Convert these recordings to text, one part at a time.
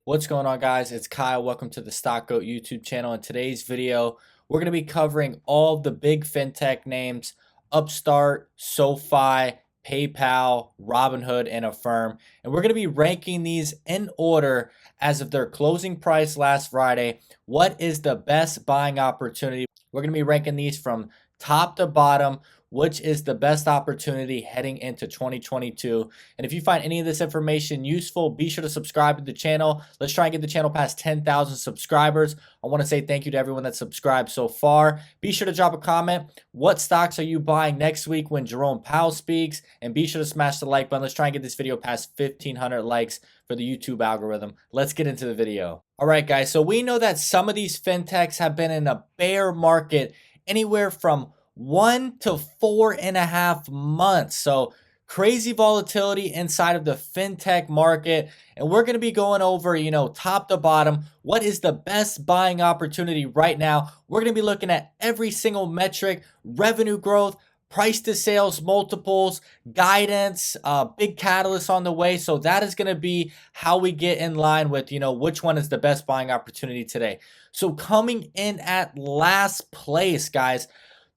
What's going on, guys? It's Kyle. Welcome to the Stock Goat YouTube channel. In today's video, we're going to be covering all the big fintech names: Upstart, SoFi, PayPal, Robinhood, and Affirm. And we're going to be ranking these in order as of their closing price last Friday. What is the best buying opportunity? We're going to be ranking these from top to bottom, which is the best opportunity heading into 2022. And if you find any of this information useful, be sure to subscribe to the channel. Let's try and get the channel past 10,000 subscribers. I want to say thank you to everyone that subscribed so far. Be sure to drop a comment. What stocks are you buying next week when Jerome Powell speaks? And be sure to smash the like button. Let's try and get this video past 1,500 likes for the YouTube algorithm. Let's get into the video. All right, guys. So we know that some of these fintechs have been in a bear market anywhere from 1 to 4.5 months. So crazy volatility inside of the fintech market. And we're going to be going over, top to bottom, what is the best buying opportunity right now. We're going to be looking at every single metric: revenue growth, price to sales multiples, guidance, big catalyst on the way. So that is going to be how we get in line with, which one is the best buying opportunity today. So coming in at last place, guys,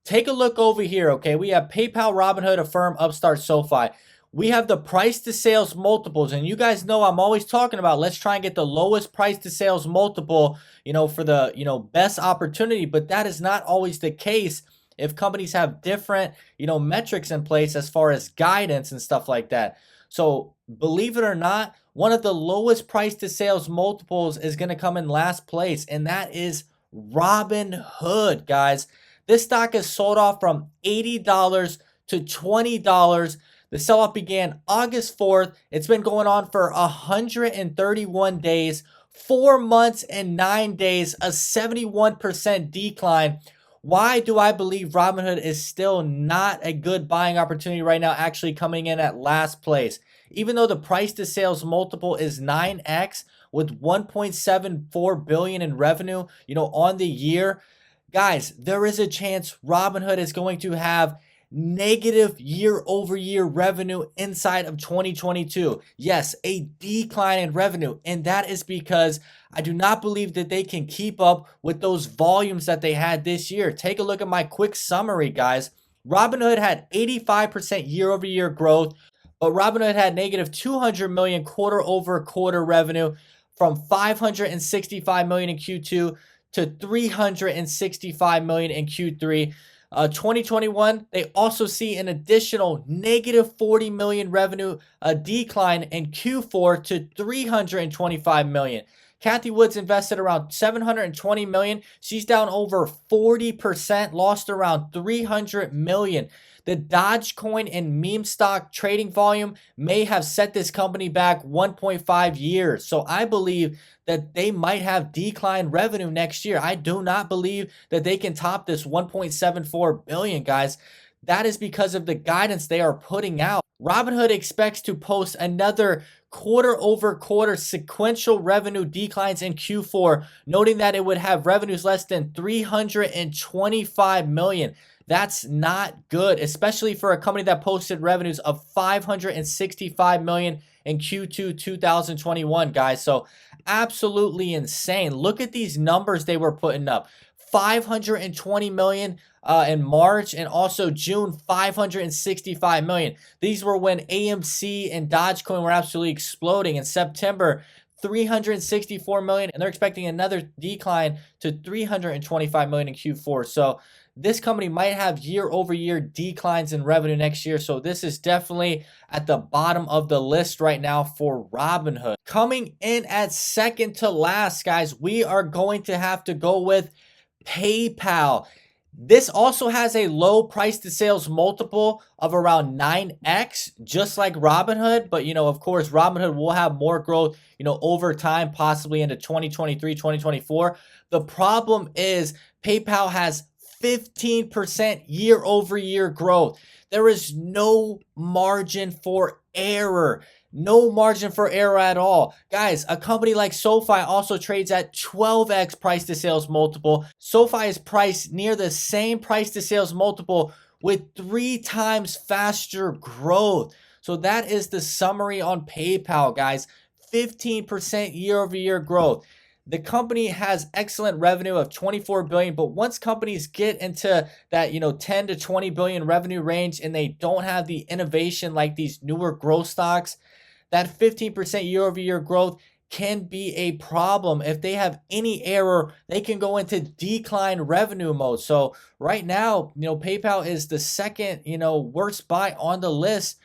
take a look over here, okay? We have PayPal, Robinhood, Affirm, Upstart, SoFi. We have the price to sales multiples, and you guys know I'm always talking about let's try and get the lowest price to sales multiple, for the, best opportunity, but that is not always the case if companies have different, metrics in place as far as guidance and stuff like that. So believe it or not, one of the lowest price to sales multiples is going to come in last place, and that is Robinhood, guys. This stock has sold off from $80 to $20. The sell-off began August 4th. It's been going on for 131 days, 4 months and 9 days, a 71% decline. Why do I believe Robinhood is still not a good buying opportunity right now, actually coming in at last place? Even though the price to sales multiple is 9x with $1.74 billion in revenue, on the year, guys, there is a chance Robinhood is going to have negative year-over-year revenue inside of 2022. Yes, a decline in revenue, and that is because I do not believe that they can keep up with those volumes that they had this year. Take a look at my quick summary, guys. Robinhood had 85% year-over-year growth, but Robinhood had negative 200 million quarter-over-quarter revenue from 565 million in Q2 to 365 million in Q3. 2021, they also see an additional negative 40 million revenue, a decline in Q4 to 325 million. Kathy Woods invested around 720 million. She's down over 40%, lost around 300 million. The Dogecoin and meme stock trading volume may have set this company back 1.5 years. So I believe that they might have declined revenue next year. I do not believe that they can top this 1.74 billion, guys. That is because of the guidance they are putting out. Robinhood expects to post another quarter-over-quarter sequential revenue declines in Q4, noting that it would have revenues less than 325 million. That's not good, especially for a company that posted revenues of 565 million in Q2 2021, guys. So absolutely insane. Look at these numbers they were putting up. 520 million in March, and also June 565 million. These were when AMC and Dogecoin were absolutely exploding. In September, 364 million, and they're expecting another decline to 325 million in Q4. So this company might have year-over-year declines in revenue next year. So this is definitely at the bottom of the list right now for Robinhood. Coming in at second to last, guys, we are going to have to go with PayPal. This also has a low price to sales multiple of around 9x, just like Robinhood. But, of course, Robinhood will have more growth, over time, possibly into 2023, 2024. The problem is PayPal has 15% year-over-year growth. There is no margin for error. No margin for error at all. Guys, a company like SoFi also trades at 12x price to sales multiple. SoFi is priced near the same price to sales multiple with 3 times faster growth. So that is the summary on PayPal, guys. 15% year over year growth. The company has excellent revenue of 24 billion, but once companies get into that, 10 to 20 billion revenue range and they don't have the innovation like these newer growth stocks, that 15% year over year growth can be a problem. If they have any error, they can go into decline revenue mode. So right now, PayPal is the second, worst buy on the list,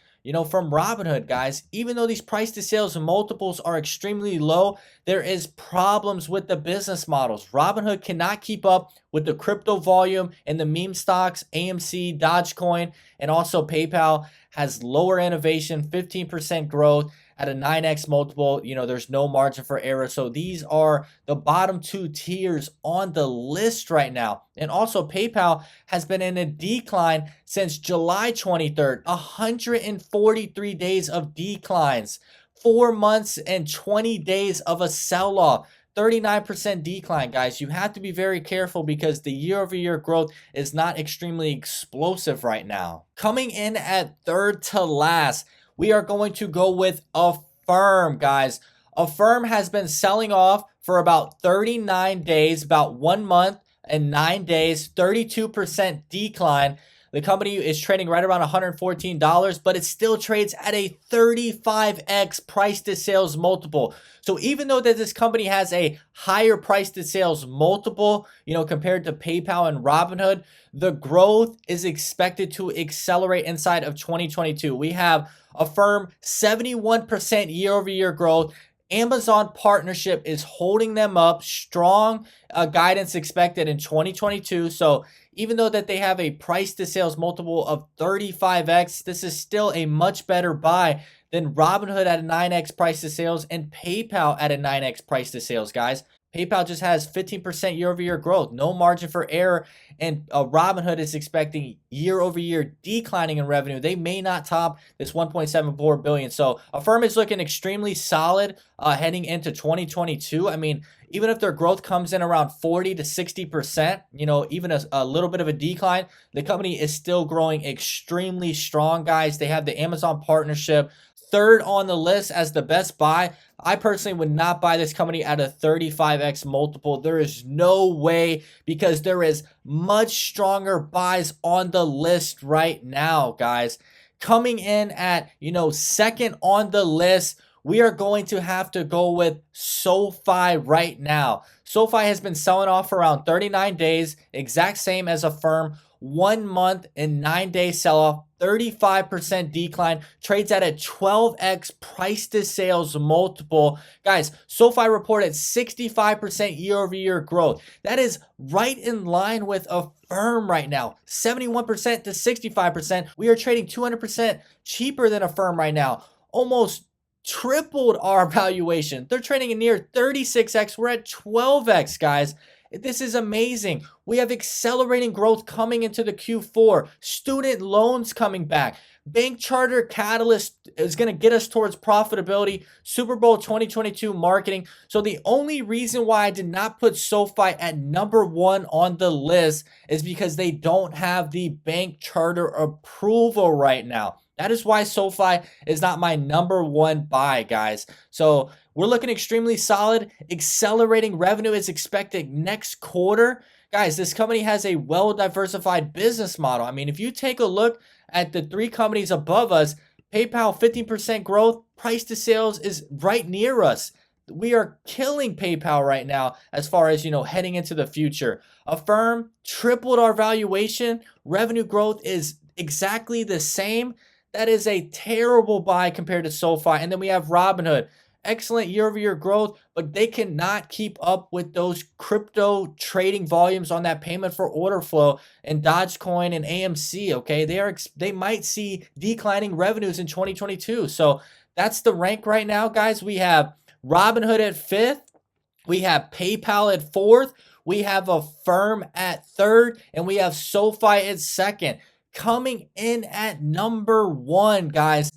from Robinhood, guys. Even though these price to sales multiples are extremely low, there is problems with the business models. Robinhood cannot keep up with the crypto volume and the meme stocks, AMC, Dogecoin, and also PayPal has lower innovation, 15% growth at a 9x multiple. There's no margin for error. So these are the bottom two tiers on the list right now. And also PayPal has been in a decline since July 23rd, 143 days of declines, 4 months and 20 days of a sell-off. 39% decline, guys. You have to be very careful because the year-over-year growth is not extremely explosive right now. Coming in at third to last, we are going to go with Affirm, guys. Affirm has been selling off for about 39 days, about 1 month and 9 days, 32% decline. The company is trading right around $114, but it still trades at a 35x price to sales multiple. So even though that this company has a higher price to sales multiple, compared to PayPal and Robinhood, the growth is expected to accelerate inside of 2022. We have Affirm 71% year over year growth. Amazon partnership is holding them up. Strong guidance expected in 2022. So even though that they have a price to sales multiple of 35x, this is still a much better buy than Robinhood at a 9x price to sales and PayPal at a 9x price to sales, guys. PayPal just has 15% year over year growth, no margin for error, and Robinhood is expecting year over year declining in revenue. They may not top this 1.74 billion. So Affirm is looking extremely solid heading into 2022. I mean, even if their growth comes in around 40 to 60%, even a little bit of a decline, the company is still growing extremely strong, guys. They have the Amazon partnership. Third on the list as the best buy. I personally would not buy this company at a 35x multiple. There is no way, because there is much stronger buys on the list right now, guys. Coming in at, second on the list, we are going to have to go with SoFi right now. SoFi has been selling off for around 39 days, exact same as Affirm. 1 month and 9 day sell-off, 35% decline, trades at a 12x price to sales multiple. Guys, SoFi reported 65% year over year growth. That is right in line with Affirm right now, 71% to 65%. We are trading 200% cheaper than Affirm right now, almost tripled our valuation. They're trading a near 36x. We're at 12x, guys. This is amazing. We have accelerating growth coming into the Q4. Student loans coming back. Bank charter catalyst is going to get us towards profitability. Super Bowl 2022 marketing. So the only reason why I did not put SoFi at number 1 on the list is because they don't have the bank charter approval right now. That is why SoFi is not my number 1 buy, guys. So we're looking extremely solid. Accelerating revenue is expected next quarter. Guys, this company has a well-diversified business model. I mean, if you take a look at the 3 companies above us, PayPal 15% growth, price to sales is right near us. We are killing PayPal right now as far as, heading into the future. Affirm tripled our valuation. Revenue growth is exactly the same. That is a terrible buy compared to SoFi. And then we have Robinhood. Excellent year-over-year growth, but they cannot keep up with those crypto trading volumes on that payment for order flow and Dogecoin and AMC, okay? They might see declining revenues in 2022. So that's the rank right now, guys. We have Robinhood at 5th. We have PayPal at 4th. We have Affirm at 3rd. And we have SoFi at 2nd. Coming in at number 1, guys,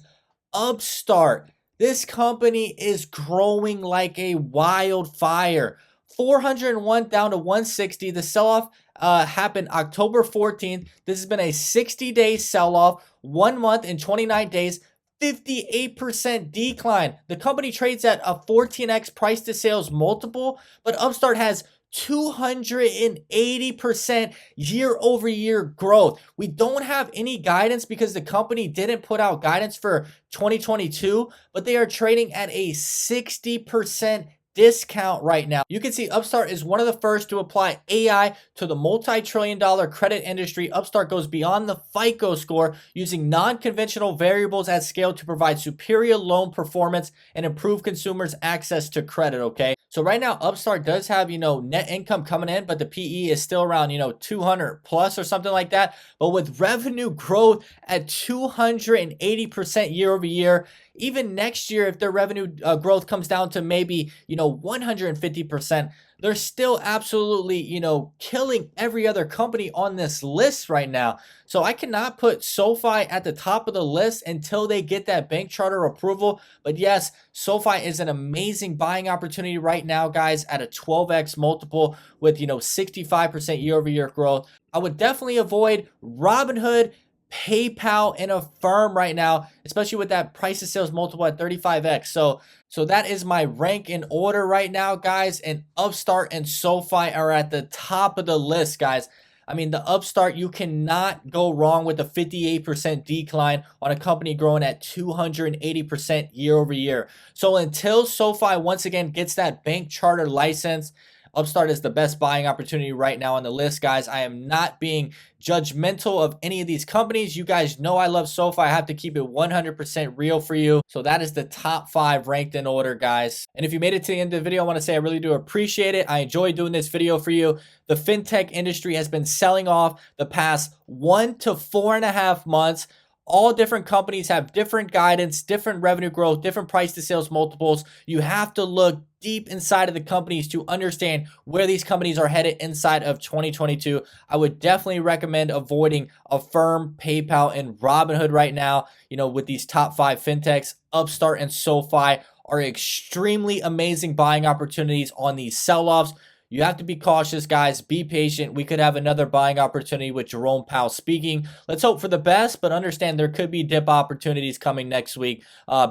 Upstart. This company is growing like a wildfire. 401 down to 160. The sell-off happened October 14th. This has been a 60-day sell-off, 1 month and 29 days, 58% decline. The company trades at a 14x price to sales multiple, but Upstart has 280% year over year growth. We don't have any guidance because the company didn't put out guidance for 2022, but they are trading at a 60% discount right now. You can see Upstart is one of the first to apply AI to the multi-trillion-dollar credit industry. Upstart goes beyond the FICO score using non-conventional variables at scale to provide superior loan performance and improve consumers' access to credit, okay? So right now, Upstart does have, net income coming in, but the PE is still around, 200 plus or something like that. But with revenue growth at 280% year over year, even next year, if their revenue growth comes down to maybe, 150%, they're still absolutely, killing every other company on this list right now. So I cannot put SoFi at the top of the list until they get that bank charter approval. But yes, SoFi is an amazing buying opportunity right now, guys, at a 12x multiple with, 65% year over year growth. I would definitely avoid Robinhood, PayPal, and Affirm right now, especially with that price to sales multiple at 35x. So that is my rank in order right now, guys. And Upstart and SoFi are at the top of the list, guys. I mean, the Upstart, you cannot go wrong with a 58% decline on a company growing at 280% year over year. So until SoFi once again gets that bank charter license, Upstart is the best buying opportunity right now on the list, guys. I am not being judgmental of any of these companies. You guys know I love SoFi. I have to keep it 100% real for you. So that is the top 5 ranked in order, guys. And if you made it to the end of the video, I want to say I really do appreciate it. I enjoy doing this video for you. The fintech industry has been selling off the past 1 to 4.5 months. All different companies have different guidance, different revenue growth, different price to sales multiples. You have to look deep inside of the companies to understand where these companies are headed inside of 2022. I would definitely recommend avoiding Affirm, PayPal, and Robinhood right now. With these top 5 fintechs, Upstart and SoFi are extremely amazing buying opportunities on these sell-offs. You have to be cautious, guys. Be patient. We could have another buying opportunity with Jerome Powell speaking. Let's hope for the best, but understand there could be dip opportunities coming next week.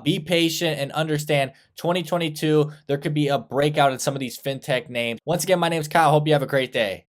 Be patient and understand 2022, there could be a breakout in some of these fintech names. Once again, my name is Kyle. Hope you have a great day.